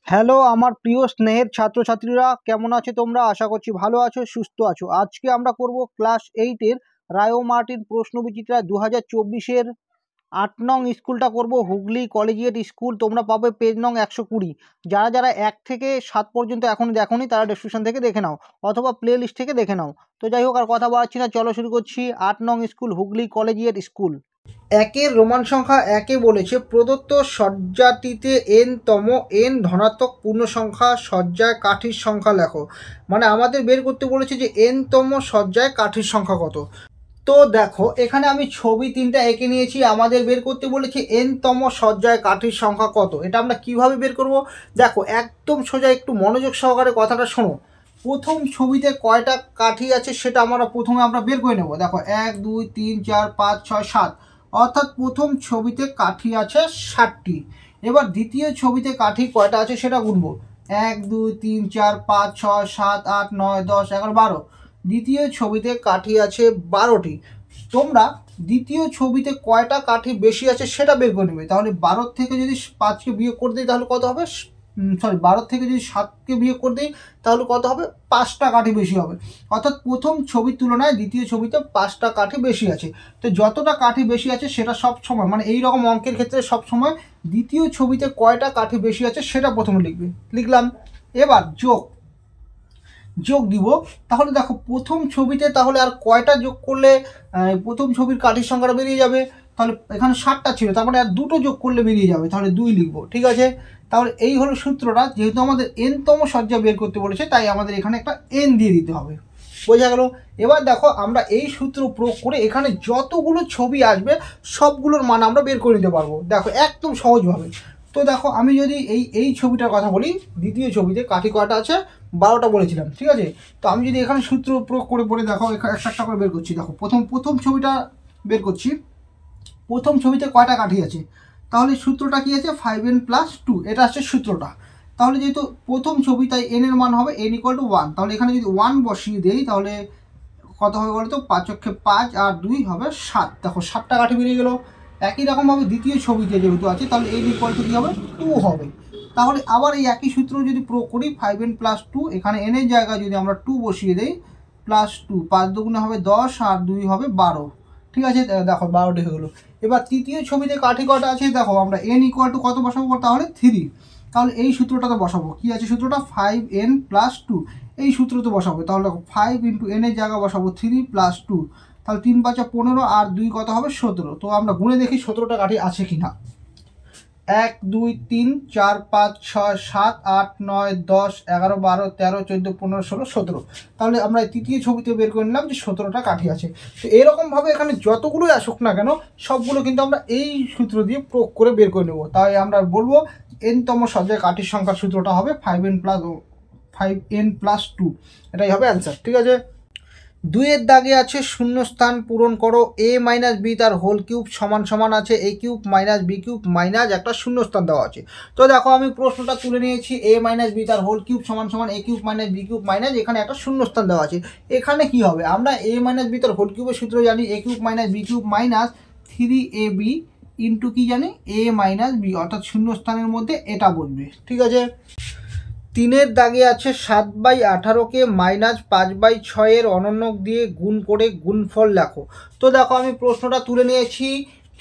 Hello আমার প্রিয় স্নেহের ছাত্রছাত্রীরা, কেমন আছো তোমরা? আশা করছি ভালো আছো, সুস্থ আছো। আজকে আমরা করব ক্লাস 8-এর রায়ো মার্টিন প্রশ্নবিচিত্রা 2024-এর 8 নং স্কুলটা করব, হুগলি কলেজিয়েট স্কুল। তোমরা পাবে পেজ নং 120। যারা যারা 1 থেকে 7 পর্যন্ত এখন দেখোনি তারা ডেসক্রিপশন থেকে দেখে নাও অথবা প্লে লিস্ট থেকে দেখে নাও। তো যাই হোক, আর কথা বাড়াচ্ছি না, চলো শুরু করছি। 8 নং স্কুল হুগলি কলেজিয়েট স্কুল। একের রোমান সংখ্যা একে বলেছে প্রদত্ত সজ্জাটিতে তম এন ধনাত্মক পূর্ণ সংখ্যা সজ্জায় কাঠির সংখ্যা লেখো। মানে আমাদের বের করতে বলেছে যে তম সজ্জায় কাঠির সংখ্যা কত। তো দেখো, এখানে আমি ছবি 3টা এঁকে নিয়েছি। আমাদের বের করতে বলেছে তম সজ্জায় কাঠির সংখ্যা কত। এটা আমরা কিভাবে বের করব? দেখো, একদম সোজা, একটু মনোযোগ সহকারে কথাটা শোনো। প্রথম ছবিতে কয়টা কাঠি আছে সেটা প্রথমে আমরা বের করে নেব। দেখো 1 2 3 4 5 6 7, অর্থাৎ প্রথম ছবিতে কাঠি আছে 7টি। এবার দ্বিতীয় ছবিতে কাঠি কয়টা আছে সেটা গুনবো। 1 2 3 4 5 6 7 8 9 10 11 12। দ্বিতীয় ছবিতে কাঠি আছে 12টি। তোমরা দ্বিতীয় ছবিতে কয়টা কাঠি বেশি আছে সেটা বের করে নেবে। তাহলে 12 থেকে যদি 5কে বিয়োগ করে দিই তাহলে কত হবে? 12 থেকে যদি 7কে বিয়োগ করে দিই তাহলে কত হবে? 5টা কাঠি বেশি হবে। অর্থাৎ প্রথম ছবির তুলনায় দ্বিতীয় ছবিতে 5টা কাঠি বেশি আছে। তো যতটা কাঠি বেশি আছে সেটা সব সময়, মানে এই রকম অঙ্কের ক্ষেত্রে সব সময় দ্বিতীয় ছবিতে কয়টা কাঠি বেশি আছে সেটা প্রথমে লিখবে। লিখলাম। এবার যোগ দিব। তাহলে দেখো, প্রথম ছবিতে তাহলে আর কয়টা যোগ করলে প্রথম ছবির কাঠির সংখ্যাটা বেরিয়ে যাবে? তাহলে এখানে 7টা ছিল, তার মানে আর 2টো যোগ করলে বেরিয়ে যাবে, তাহলে 2 লিখবো। ঠিক আছে, তাহলে এই হলো সূত্রটা। যেহেতু আমাদের তম সজ্জা বের করতে বলেছে তাই আমাদের এখানে একটা n দিয়ে দিতে হবে। বোঝা গেল? এবার দেখো, আমরা এই সূত্র প্রয়োগ করে এখানে যতগুলো ছবি আসবে সবগুলোর মান আমরা বের করে নিতে পারবো। দেখো, একদম সহজভাবে। তো দেখো, আমি যদি এই ছবিটার কথা বলি, দ্বিতীয় ছবিতে কাঠি কয়টা আছে? 12টা বলেছিলাম। ঠিক আছে, তো আমি যদি এখানে সূত্র প্রয়োগ করে পড়ে দেখো, একটা করে বের করছি। দেখো, প্রথম ছবিটা বের করছি। প্রথম ছবিতে কয়টা কাঠি আছে? তাহলে সূত্রটা কি আছে? 5n + 2, এটা হচ্ছে সূত্রটা। তাহলে যেহেতু প্রথম ছবি তাই n এর মান হবে n = 1। তাহলে এখানে যদি 1 বসিয়ে দেই তাহলে কত হবে বলো তো? 5 × 5 আর 2 হবে 7। দেখো, 7টা কাঠি বেরিয়ে গেল। একই রকমভাবে দ্বিতীয় ছবিতে যেহেতু আছে তাহলে n = কি হবে? 2 হবে। তাহলে আবার এই একই সূত্র যদি প্রয়োগ করি, 5n + 2, এখানে n এর জায়গায় যদি আমরা 2 বসিয়ে দেই, +2, 5 দুগুণে হবে 10 আর 2 হবে 12। ঠিক আছে, দেখো 12টি হয়ে গেলো। এবার তৃতীয় ছবিতে কাঠি কটা আছে? দেখো, আমরা n = কত বসাবো? তাহলে 3। তাহলে এই সূত্রটাতে বসাবো। কি আছে সূত্রটা? 5n + 2। এই সূত্রতে বসাবো। তাহলে দেখো, 5 × n এর জায়গায় বসাবো 3 + 2। তাহলে 3 × 5 = 15 আর 2 কত হবে? 17। তো আমরা গুনে দেখি 17টা কাঠি আছে কিনা। 1 2 3 4 5 6 7 8 9 10 11 12 13 14 15 16 17। তাহলে আমরা তৃতীয় ছবিতে বের করে নিলাম যে 17টা কাঠি আছে। তো এরকমভাবে এখানে যতগুলোই আসুক না কেন সবগুলো কিন্তু আমরা এই সূত্র দিয়ে প্রয়োগ করে বের করে নেব। তাই আমরা বলবো তম সজ্জায় কাঠির সংখ্যার সূত্রটা হবে 5n + 2। এটাই হবে অ্যান্সার। ঠিক আছে, 2-এর দাগে আছে শূন্যস্থান পূরণ করো। a - b তার হোল কিউব সমান আছে a³ - b³ মাইনাস একটা শূন্যস্থান দেওয়া আছে। তো দেখো, আমি প্রশ্নটা তুলে নিয়েছি। a - b তার হোল কিউব সমান a³ - b³ মাইনাস এখানে একটা শূন্যস্থান দেওয়া আছে। এখানে কি হবে? আমরা a - b তার হোল কিউবের সূত্র জানি, a³ - b³ minus 3ab into কি জানি? a - b, অর্থাৎ শূন্যস্থানের মধ্যে এটা বসবে। ঠিক আছে, 3-এর দাগে আছে 7/18কে -5/6 এর অনন্যক দিয়ে গুণ করে গুণফল লেখো। তো দেখো, আমি প্রশ্নটা তুলে নিয়েছি।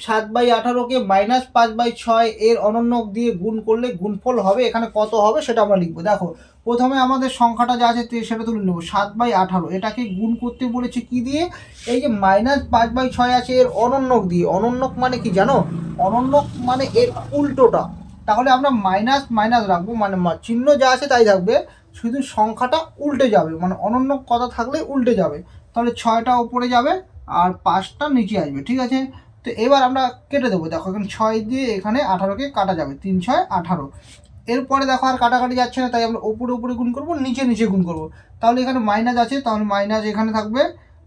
7/18কে -5/6 এর অনন্যক দিয়ে গুণ করলে গুণফল হবে। এখানে কত হবে সেটা আমরা লিখবো। দেখো, প্রথমে আমাদের সংখ্যাটা যা আছে সেটা তুলে নেবো। 7/18, এটাকে গুণ করতে বলেছে কি দিয়ে? এই যে -5/6 আছে এর অনন্যক দিয়ে। অনন্যক মানে কি জানো? অনন্যক মানে এর উল্টোটা। তাহলে আমরা মাইনাস মাইনাস রাখবো, মানে চিহ্ন যা আছে তাই থাকবে, শুধু সংখ্যাটা উল্টে যাবে, মানে অনন্য কথা থাকলে উল্টে যাবে। তাহলে 6টা উপরে যাবে আর 5টা নিচে আসবে। ঠিক আছে, তো এবার আমরা কেটে দেবো। দেখো, এখানে 6 দিয়ে এখানে 18কে কাটা যাবে, 3 6 18। এরপরে দেখো আর কাটাকাটি যাচ্ছে না, তাই আমরা উপরে উপরে গুণ করবো, নিচে নিচে গুণ করবো। তাহলে এখানে মাইনাস আছে, তাহলে মাইনাস এখানে থাকবে।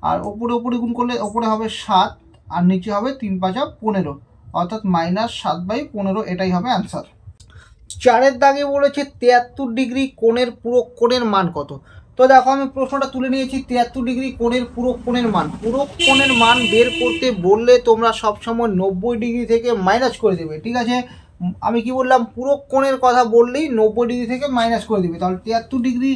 আর উপরে উপরে গুণ করলে উপরে হবে 7 আর নিচে হবে 3 5 15, অর্থাৎ -7/15। এটাই হবে অ্যান্সার। 4-এর দাগে বলেছে 73 ডিগ্রি কোণের পুরো কোণের মান কত? তো দেখো, আমি প্রশ্নটা তুলে নিয়েছি। 73 ডিগ্রি কোণের পুরো কোণের মান। পুরো কোণের মান বের করতে বললে তোমরা সবসময় 90 ডিগ্রি থেকে মাইনাস করে দেবে। ঠিক আছে, আমি কি বললাম, পুরো কোণের কথা বললেই 90 ডিগ্রি থেকে মাইনাস করে দিবে। তাহলে 73 ডিগ্রি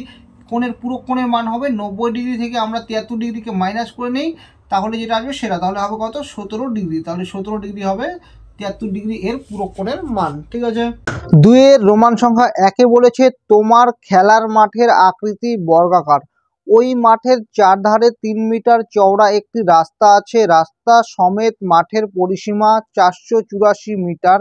কোণের পুরো কোণের মান হবে 90 ডিগ্রি থেকে আমরা 73 ডিগ্রিকে মাইনাস করে নেই, তাহলে যেটা আসবে সেটা তাহলে হবে কত, 17 ডিগ্রি। তাহলে 17 ডিগ্রি হবে 73 ডিগ্রি এর পুরো কোণের মান। ঠিক আছে। 2-এর রোমান সংখ্যা 1-এ বলেছে তোমার খেলার মাঠের আকৃতি বর্গাকার, ওই মাঠের চারধারে 3 মিটার চওড়া একটি রাস্তা আছে, রাস্তা সমেত মাঠের পরিসীমা 484 মিটার,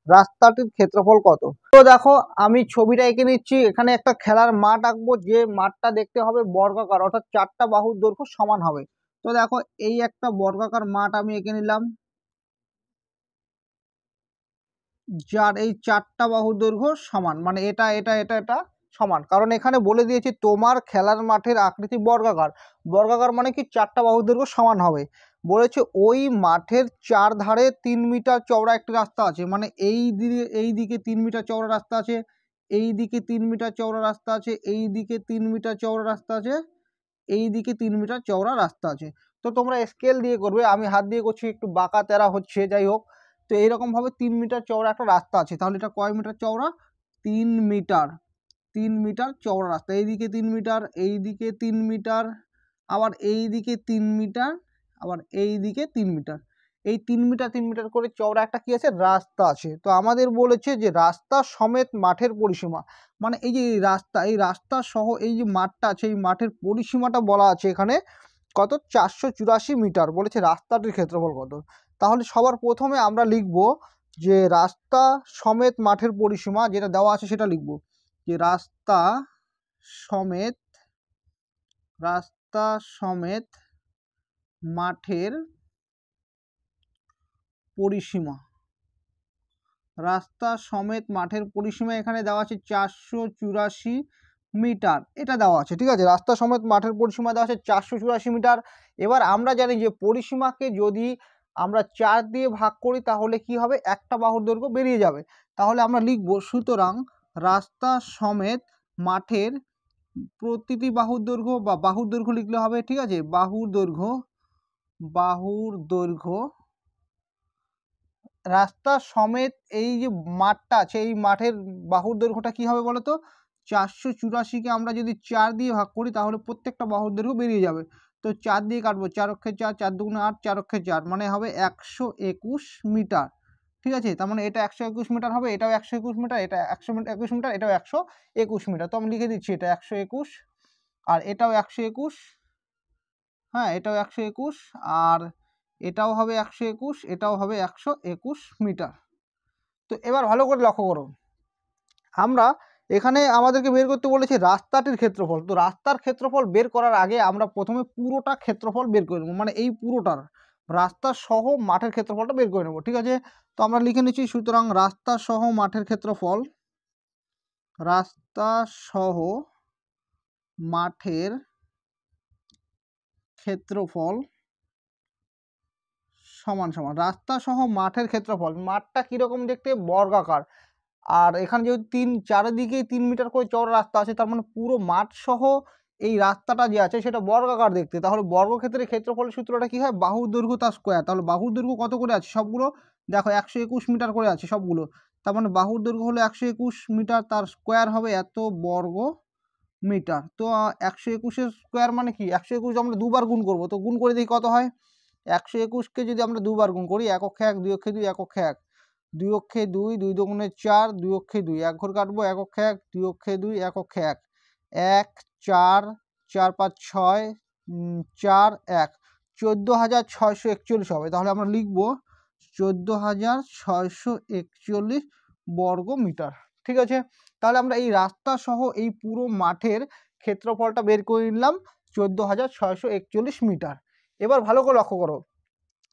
রাস্তাটির ক্ষেত্রফল কত? তো দেখো আমি ছবিটা এঁকে নিচ্ছি, এখানে একটা খেলার মাঠ আঁকবো, যে মাঠটা দেখতে হবে বর্গাকার, অর্থাৎ 4টা বাহুর দৈর্ঘ্য সমান হবে। তো দেখো এই একটা বর্গাকার মাঠ আমি এঁকে নিলাম, যার এই 4টা বাহুর দৈর্ঘ্য সমান, মানে এটা এটা এটা এটা সমান। কারণ এখানে বলে দিয়েছি তোমার খেলার মাঠের আকৃতি বর্গাকার, বর্গাকার মানে কি 4টা বাহুর দৈর্ঘ্য সমান হবে। বলেছে ওই মাঠের চার ধারে 3 মিটার চওড়া একটি রাস্তা আছে, মানে এই দিকে 3 মিটার চওড়া রাস্তা আছে, এই দিকে 3 মিটার চওড়া রাস্তা আছে, এই দিকে 3 মিটার চওড়া রাস্তা আছে, এই দিকে 3 মিটার চওড়া রাস্তা আছে। তো তোমরা স্কেল দিয়ে করবে, আমি হাত দিয়ে করছি, একটু বাঁকা তেরা হচ্ছে, যাই হোক। তো এইরকম ভাবে 3 মিটার চওড়া একটা রাস্তা আছে, তাহলে এটা কয় মিটার চওড়া, 3 মিটার, 3 মিটার চওড়া রাস্তা। এইদিকে 3 মিটার, এইদিকে 3 মিটার, আবার এইদিকে 3 মিটার, আবার এইদিকে 3 মিটার, এই 3 মিটার 3 মিটার করে চওড়া একটা কি আছে, রাস্তা আছে। তো আমাদের বলেছে যে রাস্তা সমেত মাঠের পরিসীমা, মানে এই যে রাস্তা, এই রাস্তা সহ এই যে মাঠটা আছে, এই মাঠের পরিসীমাটা বলা আছে এখানে কত, 484 মিটার। বলেছে রাস্তাটির ক্ষেত্রফল কত। তাহলে সবার প্রথমে আমরা লিখব যে রাস্তা সমেত মাঠের পরিসীমা, যেটা দেওয়া আছে সেটা লিখব, যে সমেত রাস্তা সমেত মাঠের পরিসীমা, রাস্তা সমেত মাঠের পরিসীমা এখানে দেওয়া আছে 484 মিটার, এটা দেওয়া আছে। ঠিক আছে, রাস্তা সমেত মাঠের পরিসীমা দেওয়া আছে 484 মিটার। এবার আমরা জানি যে পরিসীমাকে যদি আমরা 4 দিয়ে ভাগ করি তাহলে কি হবে, একটা বাহুর দৈর্ঘ্য বেরিয়ে যাবে। তাহলে আমরা লিখব সুতরাং রাস্তা সমেত মাঠের প্রতিটি বাহুর দৈর্ঘ্য, বা বাহুর দৈর্ঘ্য লিখলে হবে, ঠিক আছে, বাহুর দৈর্ঘ্য রাস্তা সমেত এই যে মাঠটা আছে, এই মাঠের বাহুর দৈর্ঘ্যটা কি হবে বলতো, 484-কে আমরা যদি 4 দিয়ে ভাগ করি তাহলে প্রত্যেকটা বাহুর দৈর্ঘ্য বেরিয়ে যাবে। তো 4 দিয়ে কাটবো, 4 অক্ষে 4, 4 দুগুণে 8, 4 অক্ষে 4, মানে হবে 121 মিটার। ঠিক আছে, তার মানে এটা 121 মিটার হবে, এটাও 121 মিটার, এটা 121 মিটার, এটাও 121 মিটার। তো আমি লিখে দিচ্ছি এটা 121, আর এটাও 121, হ্যাঁ এটাও 121, আর এটাও হবে 121, এটাও হবে 121 মিটার। তো এবার ভালো করে লক্ষ্য করো, আমরা এখানে আমাদেরকে বের করতে বলেছে রাস্তাটির ক্ষেত্রফল। তো রাস্তার ক্ষেত্রফল বের করার আগে আমরা প্রথমে পুরোটা ক্ষেত্রফল বের করে নেবো, মানে এই পুরোটার রাস্তা সহ মাঠের ক্ষেত্রফলটা বের করে নেবো। ঠিক আছে, তো আমরা লিখে নিচ্ছি, সুতরাং রাস্তা সহ মাঠের ক্ষেত্রফল, রাস্তা সহ মাঠের ক্ষেত্রফল সমান সমান রাস্তা সহ মাঠের ক্ষেত্রফল, মাঠটা কিরকম দেখতে, বর্গাকার, আর এখানে যেহেতু চারিদিকেই 3 মিটার করে চওড়া রাস্তা আছে, তার মানে পুরো মাঠ সহ এই রাস্তাটা যে আছে সেটা বর্গাকার দেখতে। তাহলে বর্গক্ষেত্রের ক্ষেত্রফলের সূত্রটা কি হয়, বাহুর দৈর্ঘ্য তার স্কোয়ার। তাহলে বাহুর দৈর্ঘ্য কত করে আছে সবগুলো, দেখো 121 মিটার করে আছে সবগুলো, তার মানে বাহুর দৈর্ঘ্য হলো 121 মিটার, তার স্কোয়ার হবে এত বর্গ মিটার। তো 121-এর স্কোয়ার মানে কি, 121 আমরা দুবার গুণ করবো, তো গুণ করে দেখি কত হয়। 121-কে যদি আমরা দুবার গুণ করি, 1 অক্ষে 1, 2 অক্ষে 2, 1 অক্ষে 1, 2 অক্ষে 2, 2 দুগুণে 4, 2 অক্ষে 2, 1 ঘর কাটবো, 1 অক্ষে 1, 2 অক্ষে 2, 1 অক্ষে 1, 1 4, 4 5 6, 4 1, 14,641 হবে। তাহলে আমরা লিখব 14,641 বর্গ মিটার। ঠিক আছে, তাহলে আমরা এই রাস্তা সহ এই পুরো মাঠের ক্ষেত্রফলটা বের করে নিলাম 14,641 মিটার। এবার ভালো করে লক্ষ্য করো,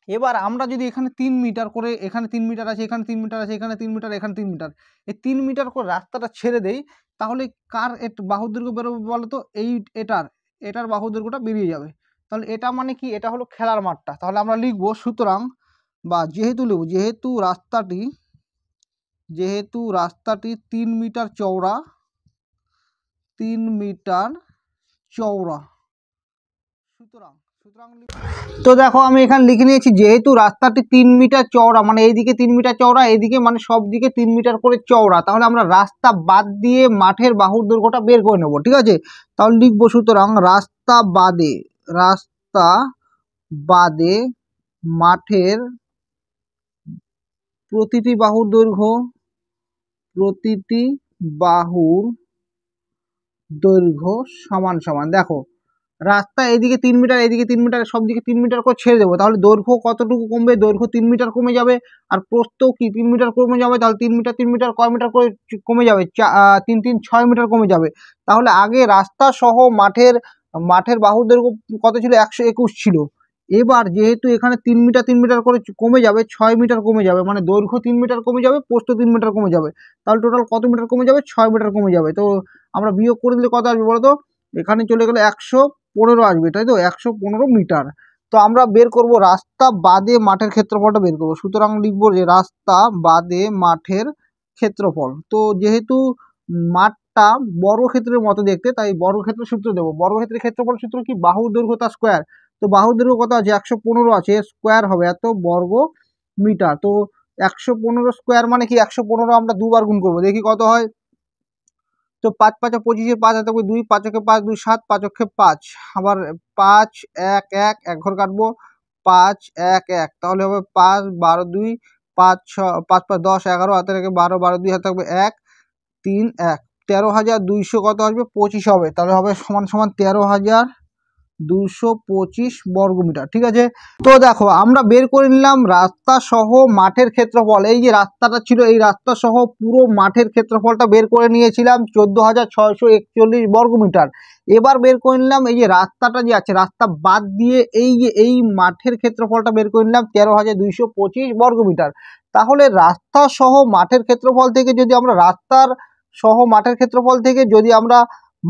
এবার আমরা যদি এখানে 3 মিটার করে, এখানে 3 মিটার আছে, এখানে 3 মিটার আছে, এখানে 3 মিটার, এখানে 3 মিটার, এই 3 মিটার করে রাস্তাটা ছেড়ে দেই, তাহলে কার বাহুর দৈর্ঘ্য বেরোবে বলো তো, এটার বাহুর দৈর্ঘ্যটা বেরিয়ে যাবে। তাহলে এটা মানে কি, এটা হলো খেলার মাঠটা। তাহলে আমরা লিখব সুতরাং, বা যেহেতু লিখব, যেহেতু রাস্তাটি 3 মিটার চওড়া, 3 মিটার চওড়া, সুতরাং তো দেখো আমি এখানে লিখে নিয়েছি, যেহেতু রাস্তাটি 3 মিটার চওড়া, মানে এইদিকে 3 মিটার চওড়া, এইদিকে মানে সব দিকে 3 মিটার করে চওড়া, তাহলে আমরা রাস্তা বাদ দিয়ে মাঠের বাহুর দৈর্ঘ্যটা বের করে নেব। ঠিক আছে, তাহলে লিখবো সুতরাং রাস্তা বাদে মাঠের প্রতিটি বাহুর দৈর্ঘ্য সমান সমান। দেখো রাস্তা এদিকে 3 মিটার, এদিকে 3 মিটার, সব দিকে 3 মিটার করে ছেড়ে দেবো, তাহলে দৈর্ঘ্য কতটুকু কমবে? দৈর্ঘ্য 3 মিটার কমে যাবে, আর প্রস্থও কি 3 মিটার কমে যাবে। তাহলে 3 মিটার কয় মিটার করে কমে যাবে? 3 3 6 মিটার কমে যাবে। তাহলে আগে রাস্তা সহ মাঠের বাহুর দৈর্ঘ্য কত ছিল? 121 ছিল। এবার যেহেতু এখানে 3 মিটার করে কমে যাবে, 6 মিটার কমে যাবে, মানে দৈর্ঘ্য 3 মিটার কমে যাবে, প্রস্থ 3 মিটার কমে যাবে। তাহলে টোটাল কত মিটার কমে যাবে? 6 মিটার কমে যাবে। তো আমরা বিয়োগ করে দিলে কত আসবে বলো তো? এখানে চলে গেলে 115 আসবে, তাই তো? 115 মিটার। তো আমরা বের করব রাস্তা বাদে মাঠের ক্ষেত্রফলটা বের করব। সুতরাং লিখবো যে রাস্তা বাদে মাঠের ক্ষেত্রফল। তো যেহেতু মাঠটা বর্গক্ষেত্রের মতো দেখতে, তাই বর্গক্ষেত্রের সূত্র দেবো। বর্গক্ষেত্রের ক্ষেত্রফল সূত্র কি? বাহুর দৈর্ঘ্য তার স্কোয়ার। তো বাহুর দৈর্ঘ্য কত আছে? 115 আছে, স্কোয়ার হবে এত বর্গ মিটার। তো 115 স্কোয়ার মানে কি? 115 আমরা দুবার গুণ করবো, দেখি কত হয়। তো 5 5 25, 5 হাতে 2, 5 একে 5, 2 7, 5 অক্ষে 5, আবার 5 1 1 এক ঘর কাটবো, 5 1 1, তাহলে হবে 5 12 2 5 6 5 5 10 11, হাতে রেখে 12 12 2 হাতে থাকবে 1 3 1, 13,200 কত আসবে? 25 হবে। তাহলে হবে সমান সমান 13,225 বর্গমিটার। ঠিক আছে, তো দেখো আমরা বের করে নিলাম রাস্তা সহ মাঠের ক্ষেত্রফল। এই যে রাস্তাটা ছিল, এই রাস্তা সহ পুরো মাঠের ক্ষেত্রফলটা বের করে নিয়েছিলাম 14,641 বর্গমিটার। এবার বের করে নিলাম এই যে রাস্তাটা যে আছে, রাস্তা বাদ দিয়ে এই মাঠের ক্ষেত্রফলটা বের করে নিলাম 13,225 বর্গমিটার। তাহলে রাস্তা সহ মাঠের ক্ষেত্রফল থেকে যদি আমরা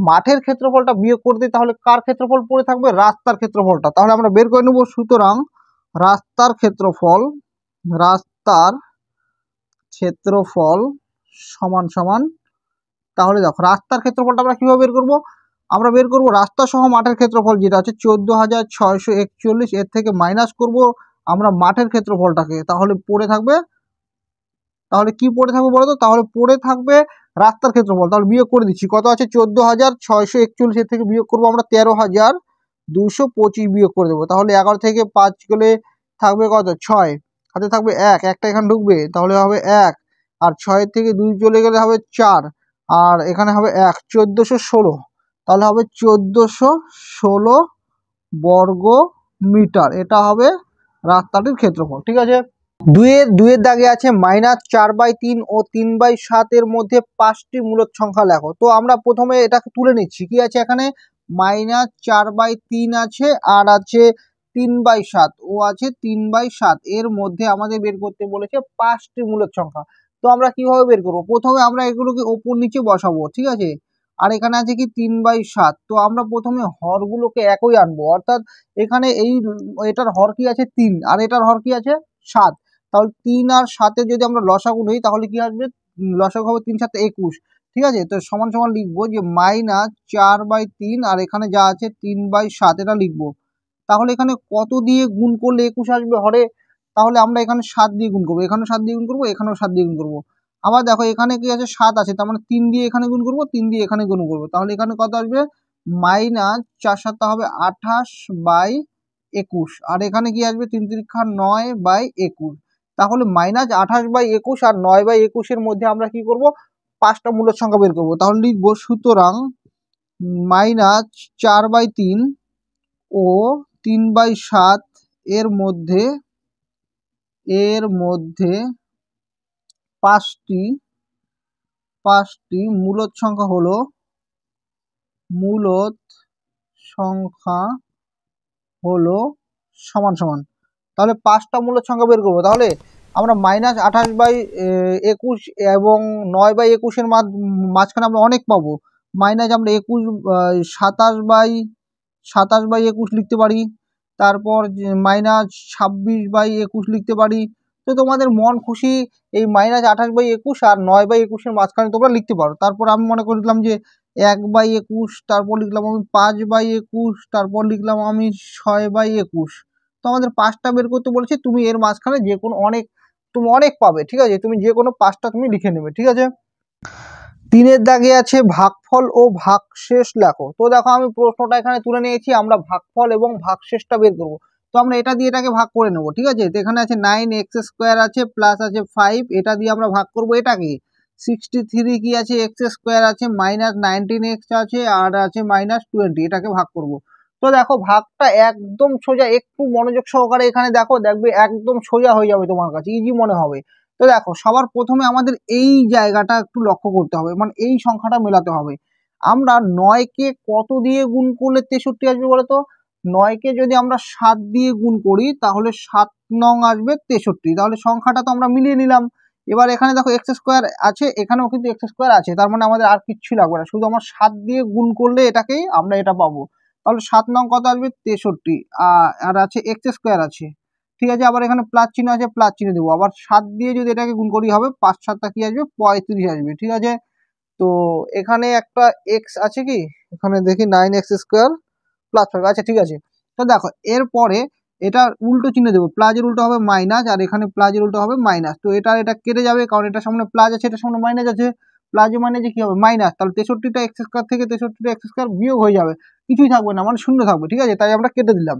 মাঠের ক্ষেত্রফলটা বিয়োগ করতে, তাহলে কার ক্ষেত্রফল পড়ে থাকবে? রাস্তার ক্ষেত্রফলটা। তাহলে আমরা বের করে নেব। সুতরাং রাস্তার ক্ষেত্রফল সমান সমান, তাহলে দেখো রাস্তার ক্ষেত্রফলটা আমরা কিভাবে বের করব? আমরা বের করব রাস্তা সহ মাঠের ক্ষেত্রফল যেটা আছে 14,641, এর থেকে মাইনাস করব আমরা মাঠের ক্ষেত্রফলটাকে। তাহলে কি পড়ে থাকবে বলো তো? তাহলে পড়ে থাকবে রাস্তার ক্ষেত্রফল। তাহলে বিয়োগ করে দিচ্ছি, কত আছে? 14,641, এর থেকে বিয়োগ করবো আমরা 13,225 বিয়োগ করে দেবো। তাহলে 11 থেকে 5 গেলে থাকবে কত? 6, হাতে থাকবে 1, একটা এখানে ঢুকবে, তাহলে হবে 1, আর 6 থেকে 2 চলে গেলে হবে 4, আর এখানে হবে 1, 1416, তাহলে হবে 1416 বর্গ মিটার। এটা হবে রাস্তাটির ক্ষেত্রফল। ঠিক আছে, দুইয়ের দাগে আছে -4/3 ও 3/7 এর মধ্যে 5টি মূলদ সংখ্যা লেখো। তো আমরা প্রথমে এটাকে তুলে নিচ্ছি। কি আছে এখানে? -4/3 আছে, আর আছে 3/7, ও আছে 3/7। এর মধ্যে আমাদের বের করতে বলেছে 5টি মূলদ সংখ্যা। তো আমরা কিভাবে বের করবো? প্রথমে আমরা এগুলোকে ওপর নিচে বসাবো, ঠিক আছে। আর এখানে আছে কি 3/7। তো আমরা প্রথমে হরগুলোকে একই আনবো, অর্থাৎ এখানে এটার হর কি আছে? 3, আর এটার হর কি আছে? 7। তাহলে 3 আর 7 যদি আমরা লসাগু নিই, তাহলে কি আসবে? লসাগু হবে 3 7 21। ঠিক আছে, তো সমান সমান লিখবো যে -4/3, আর এখানে যা আছে 3/7, এটা লিখবো। তাহলে এখানে কত দিয়ে গুণ করলে 21 আসবে হরে? তাহলে আমরা এখানে 7 দিয়ে গুণ করবো, এখানেও 7 দিয়ে গুণ করবো, এখানেও 7 দিয়ে গুণ করবো। আবার দেখো এখানে কি আছে? 7 আছে, তার মানে 3 দিয়ে এখানে গুণ করবো, 3 দিয়ে এখানে গুণ করবো। তাহলে এখানে কত আসবে? -4 7 হবে 28/21, আর এখানে কি আসবে? 3 3 9/21। তাহলে -28/21 আর 9/21 এর মধ্যে আমরা কি করব? 5টা মূলদ সংখ্যা বের করব। তাহলে লিখবো সুতরাং -4/3 ও 3/7 এর মধ্যে 5টি মূলদ সংখ্যা হলো সমান সমান। তাহলে 5টা মূলদ সংখ্যা বের করবো। তাহলে আমরা -28/21 এবং 9/21 এর মাঝখানে আমরা অনেক পাবো। মাইনাস আমরা 27/21 লিখতে পারি, তারপর -26/21 লিখতে পারি। তো তোমাদের মন খুশি এই -28/21 আর 9/21 এর মাঝখানে তোমরা লিখতে পারো। তারপর আমি মনে করলাম যে 1/21, তারপর লিখলাম আমি 5/21, তারপর লিখলাম আমি 6/21। তো আমাদের 5টা বের করতে বলেছে, তুমি এর মাঝখানে যে কোনো তুমি অনেক পাবে, ঠিক আছে, তুমি যে কোনো 5টা তুমি লিখে নেবে, ঠিক আছে। 3-এর দাগে আছে ভাগফল ও ভাগশেষ লেখো। তো দেখো আমি প্রশ্নটা এখানে তুলে নিয়েছি, আমরা ভাগফল এবং ভাগশেষটা বের করব। তো আমরা এটা দিয়ে এটাকে ভাগ করে নেব, ঠিক আছে। তো এখানে আছে 9x² আছে প্লাস আছে 5, এটা দিয়ে আমরা ভাগ করব এটাকে। 63 কি আছে x² আছে মাইনাস 19x আছে আর আছে -20, এটাকে ভাগ করব। তো দেখো ভাগটা একদম সোজা, একটু মনোযোগ সহকারে এখানে দেখো, দেখবে একদম সোজা হয়ে যাবে, তোমার কাছে ইজি মনে হবে। তো দেখো সবার প্রথমে আমাদের এই জায়গাটা একটু লক্ষ্য করতে হবে, মানে এই সংখ্যাটা মেলাতে হবে। আমরা 9কে কত দিয়ে গুণ করলে 63 আসবে বলতো? 9কে যদি আমরা 7 দিয়ে গুণ করি তাহলে 7 নং আসবে 63। তাহলে সংখ্যাটা তো আমরা মিলিয়ে নিলাম। এবার এখানে দেখো x² আছে, এখানেও কিন্তু x² আছে, তার মানে আমাদের আর কিচ্ছু লাগবে না, শুধু আমরা 7 দিয়ে গুণ করলে এটাকেই আমরা এটা পাবো। তাহলে 7 নং কত আসবে? 63। আর আছে x² আছে, ঠিক আছে। আবার এখানে প্লাস চিহ্ন আছে, প্লাস চিহ্ন দেবো। আবার 7 দিয়ে যদি এটাকে গুণ করি হবে 5 7টা কি আসবে? 35 আসবে, ঠিক আছে। তো এখানে একটা x আছে, কি এখানে দেখি 9x² প্লাস 5, আচ্ছা ঠিক আছে। তো দেখো এরপরে এটা উল্টো চিহ্ন দেবো, প্লাসের উল্টো হবে মাইনাস, আর এখানে প্লাসের উল্টো হবে মাইনাস। তো এটা কেটে যাবে, কারণ এটার সামনে প্লাস আছে, এটার সামনে মাইনাস আছে। প্লাসে মাইনাসে কি হবে? মাইনাস। তাহলে 63টা x² থেকে 63টা x² বিয়োগ হয়ে যাবে, কিছুই থাকবে না, মানে শূন্য থাকবে, ঠিক আছে। তাই আমরা কেটে দিলাম।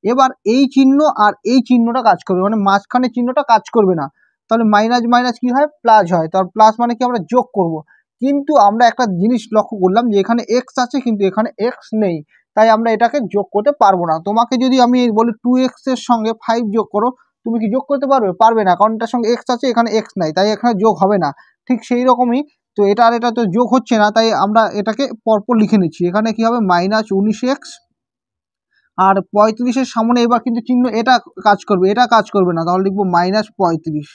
এবার এই চিহ্ন আর এই চিহ্নটা কাজ করবে, মানে মাঝখানে চিহ্নটা কাজ করবে না। তাহলে মাইনাস মাইনাস কি হয়? প্লাস হয়। তার প্লাস মানে কি? আমরা যোগ করব। কিন্তু আমরা একটা জিনিস লক্ষ্য করলাম যে এখানে এক্স আছে কিন্তু এখানে এক্স নেই, তাই আমরা এটাকে যোগ করতে পারবো না। তোমাকে যদি আমি বলি 2x এর সঙ্গে 5 যোগ করো, তুমি কি যোগ করতে পারবে? পারবে না, কারণ এটার সঙ্গে এক্স আছে, এখানে এক্স নাই, তাই এখানে যোগ হবে না। ঠিক সেই রকমই তো এটা আর এটা তো যোগ হচ্ছে না, তাই আমরা এটাকে পরপর লিখে নিচ্ছি। এখানে কি হবে? -19x, আর 35-এর সামনে এবার কিন্তু চিহ্ন এটা কাজ করবে, এটা কাজ করবে না, তাহলে লিখবো -35।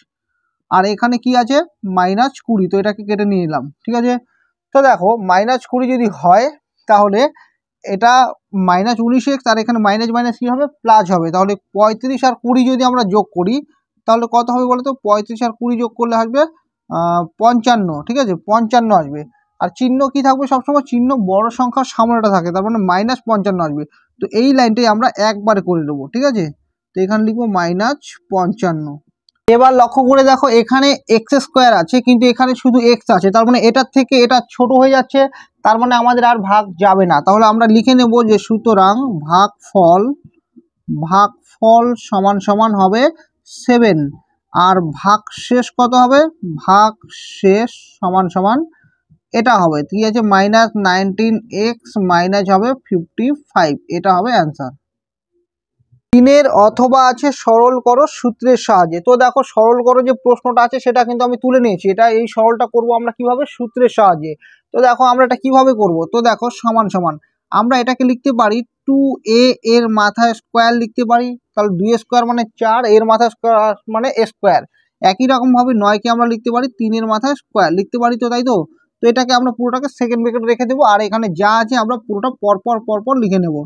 আর এখানে কি আছে? -20, তো এটাকে কেটে নিয়ে নিলাম, ঠিক আছে। তো দেখো -20 যদি হয় তাহলে এটা -19x, আর এখানে মাইনাস মাইনাস কি হবে? প্লাস হবে। তাহলে 35 আর 20 যদি আমরা যোগ করি তাহলে কত হবে বলো তো? 35 আর 20 যোগ করলে আসবে 55, ঠিক আছে, 55 আসবে। আর চিহ্ন কি থাকবে সবসময়? চিহ্ন বড় সংখ্যার সামনেটা থাকে, তার মানে -55 আসবে। তো এই লাইনটাই আমরা একবারে করে দেবো, ঠিক আছে। তো এখানে লিখবো -55। এবার লক্ষ্য করে দেখো এখানে x² আছে কিন্তু এখানে শুধু x আছে, তার মানে এটার থেকে এটা ছোট হয়ে যাচ্ছে, তার মানে আমাদের আর ভাগ যাবে না। তাহলে আমরা লিখে নেব যে সুতরাং ভাগফল সমান সমান হবে 7, আর ভাগশেষ কত হবে? ভাগশেষ সমান সমান এটা হবে, ঠিক আছে, -19x মাইনাস হবে 55, এটা হবে অ্যান্সার। 3-এর অথবা আছে সরল করো সূত্রের সাহায্যে। তো দেখো সরল করো যে প্রশ্নটা আছে সেটা কিন্তু আমি তুলে নিয়েছি, এটা এই সরলটা করব আমরা কিভাবে? সূত্রের সাহায্যে। তো দেখো আমরা এটা কিভাবে করব? তো দেখো সমান সমান আমরা এটাকে লিখতে পারি 2a এর মাথায় স্কোয়ার লিখতে পারি, তাহলে 2a² মানে 4, এর মাথায় স্কোয়ার মানে স্কোয়ার। একই রকম ভাবে 9কে আমরা লিখতে পারি 3-এর মাথায় স্কোয়ার লিখতে পারি, তো তাই তো। তো এটাকে আমরা পুরোটাকে সেকেন্ড ব্র্যাকেটে রেখে দেবো, আর এখানে যা আছে আমরা পুরোটা পরপর লিখে নেব।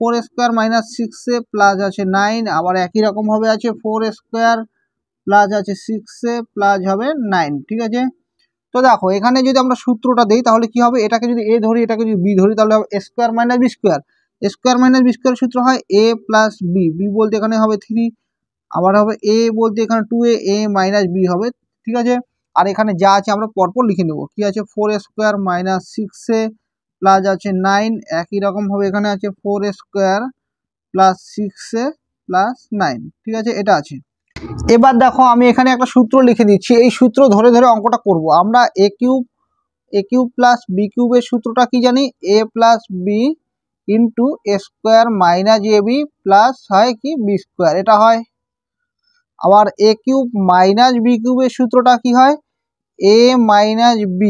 4² মাইনাস 6a প্লাস আছে 9, আবার একই রকম ভাবে আছে 4² প্লাস আছে 6a প্লাস হবে 9, ঠিক আছে। তো দেখো এখানে যদি আমরা সূত্রটা দিই তাহলে কি হবে? এটাকে যদি a ধরি, এটাকে যদি b ধরি, তাহলে হবে a² minus b²। a² minus b² সূত্র হয় a প্লাস b, b বলতে এখানে হবে 3, আবার হবে a বলতে এখানে 2a, a মাইনাস b হবে, ঠিক আছে। আর এখানে যা আছে আমরা পরপর লিখে নেব। কি আছে? 4² মাইনাস 6a প্লাস আছে 9, একই রকম ভাবে এখানে আছে 4² প্লাস 6a প্লাস 9, ঠিক আছে, এটা আছে। এবার দেখো আমি এখানে একটা সূত্র লিখে দিচ্ছি, এই সূত্র ধরে ধরে অঙ্কটা করব। আমরা a কিউব প্লাস b কিউবের সূত্রটা কি জানি? a plus b into a² minus ab plus হয় কি b², এটা হয়। আবার a কিউব মাইনাস b কিউবের সূত্রটা কি হয়? a minus b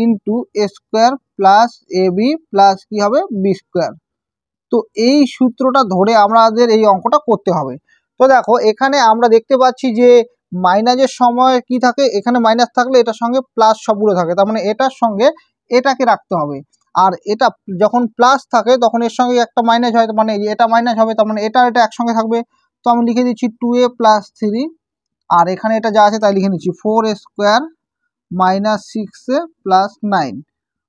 into a² plus ab plus কি হবে? b²। তো এই সূত্রটা ধরে আমাদের এই অঙ্কটা করতে হবে। তো দেখো এখানে আমরা দেখতে পাচ্ছি যে মাইনাসের সময় কি থাকে? এখানে মাইনাস থাকলে এটার সঙ্গে প্লাস সবগুলো থাকে, তার মানে এটার সঙ্গে এটাকে রাখতে হবে। আর এটা যখন প্লাস থাকে তখন এর সঙ্গে একটা মাইনাস হয়, মানে এটা মাইনাস হবে, তার মানে এটা একসঙ্গে থাকবে। তো আমি লিখে দিচ্ছি 2a প্লাস 3, আর এখানে এটা যা আছে তাই লিখে নিচ্ছি 4² মাইনাস 6a প্লাস 9।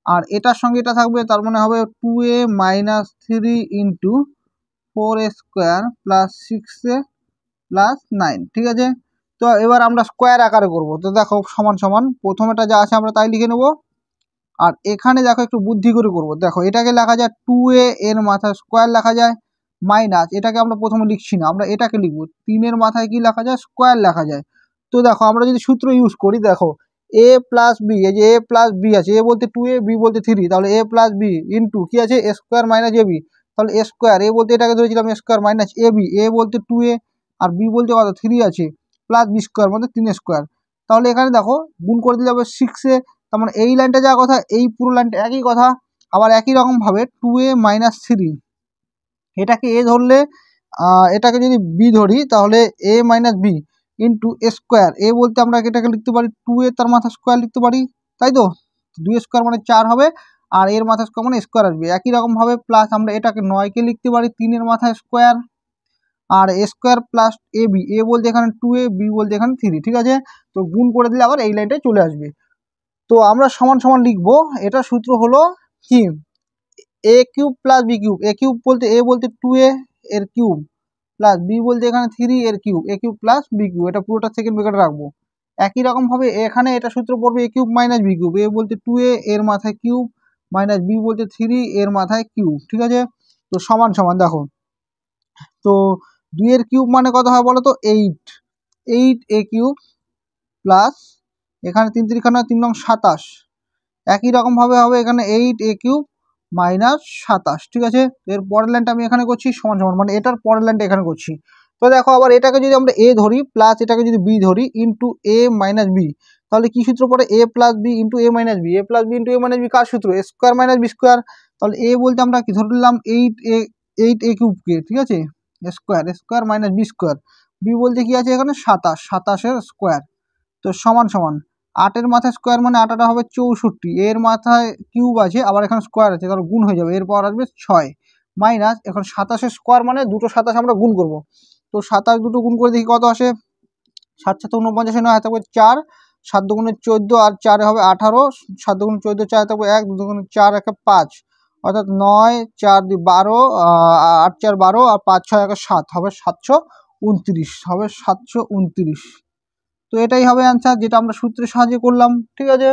আর এটার সঙ্গে এটা থাকবে, তার মানে হবে 2a minus 3 into 4a square plus 6a plus 9। ঠিক আছে, তো এবার আমরা স্কোয়ার আকারে করব। তো দেখো সমান সমান প্রথমেটা যা আছে আমরা তাই লিখে নেব। আর এখানে দেখো একটু বুদ্ধি করে করব। দেখো এটাকে লেখা যায় 2a এর মাথায় স্কোয়ার লেখা যায়, মাইনাস এটাকে আমরা প্রথমে লিখছি না, আমরা এটাকে লিখবো 3 এর মাথায় কি লেখা যায়, স্কোয়ার লেখা যায়। তো দেখো আমরা যদি সূত্র ইউজ করি, দেখো a প্লাস বি, এই যে a প্লাস বি আছে, a বলতে 2a, b বলতে 3, তাহলে a প্লাস বি ইন্টু কি আছে a স্কোয়ার মাইনাস ab, তাহলে a স্কোয়ার, a বলতে এটাকে ধরেছিলাম a square minus ab, a বলতে 2a আর b বলতে কত 3 আছে, প্লাস বি স্কোয়ার মানে 3 স্কোয়ার। তাহলে এখানে দেখো গুণ করে দিলে হবে 6a, তার মানে এই লাইনটা যা কথা এই পুরো লাইনটা একই কথা। আবার একই রকমভাবে 2a মাইনাস 3, এটাকে এ ধরলে এটাকে যদি বি ধরি তাহলে এ মাইনাস বি ইন্টু স্কোয়ার, এ বলতে আমরা এটাকে লিখতে পারি 2a তার মাথা স্কোয়ার লিখতে পারি, তাই তো 2 স্কোয়ার মানে 4 হবে, আর এর মাথা স্কোয়ার মানে স্কোয়ার আসবে। একই রকমভাবে প্লাস আমরা এটাকে 9কে লিখতে পারি 3 এর মাথায় square, R A square plus A B, এ বলতে এখানে 2a, বি বলতে এখানে 3। ঠিক আছে, তো গুণ করে দিলে আবার এই লাইনটায় চলে আসবে। তো আমরা সমান সমান লিখবো, এটা সূত্র হলো কি এ কিউব প্লাস বি কিউব, এ কিউব বলতে এ বলতে 2a এর কিউব প্লাস বি বলতে এখানে 3 এর কিউব, এ কিউব প্লাস বি কিউব, এটা পুরোটা সেকেন্ড ব্র্যাকেটে রাখবো। একই রকমভাবে এখানে এটা সূত্র পড়বে এ কিউব মাইনাস বি কিউব, এ বলতে 2a এর মাথায় কিউব মাইনাস বি বলতে 3 এর মাথায় কিউব। ঠিক আছে, তো সমান সমান দেখো, তো 2 এর কিউব মানে কত হয় বলো তো 8, 8a কিউব প্লাস এখানে 3 3 3 নং 27, একই রকমভাবে হবে এখানে 8a কিউব মাইনাস 27। ঠিক আছে, এর পরের লাইনটা আমি এখানে করছি সমান সমান, মানে এটার পরের লাইনটা এখানে করছি। তো দেখো আবার এটাকে যদি আমরা এ ধরি প্লাস এটাকে যদি বি ধরি ইন্টু এ মাইনাস বি, তাহলে কি সূত্র পড়ে এ প্লাস বি ইন্টু এ মাইনাস বি, এ প্লাস বি ইন্টু এ মাইনাস বি কার সূত্র, এ স্কোয়ার মাইনাস বি স্কোয়ার। তাহলে এ বলতে আমরা কি ধরে নিলাম 8a কিউবকে, ঠিক আছে square, square minus B square, B বলতে কি আছে এখানে 27 এর স্কোয়ার। তো সমান সমান 8 এর মাথায় স্কোয়ার মানে 8 হবে 64, এর মাথায় কিউব আছে আবার এখানে স্কোয়ার আছে, তাহলে গুণ হয়ে যাবে, এরপর আসবে 6 মাইনাস এখন 27 স্কোয়ার মানে দুটো 27 আমরা গুণ করব। তো 27 দুটো গুণ করে দেখি কত আসে, 7 7 49 নয় থাকবে 4, 7 দুগুণে 14 আর 4 হবে 18, 7 দুগুণে 14 4 থাকবে 1, 2 দুগুণে 4 1 5, অর্থাৎ 9 4 2 12, 8 4 12 আর 5 6 1 7 হবে 729, হবে 729। তো এটাই হবে অ্যান্সার, যেটা আমরা সূত্রের সাহায্যে করলাম। ঠিক আছে।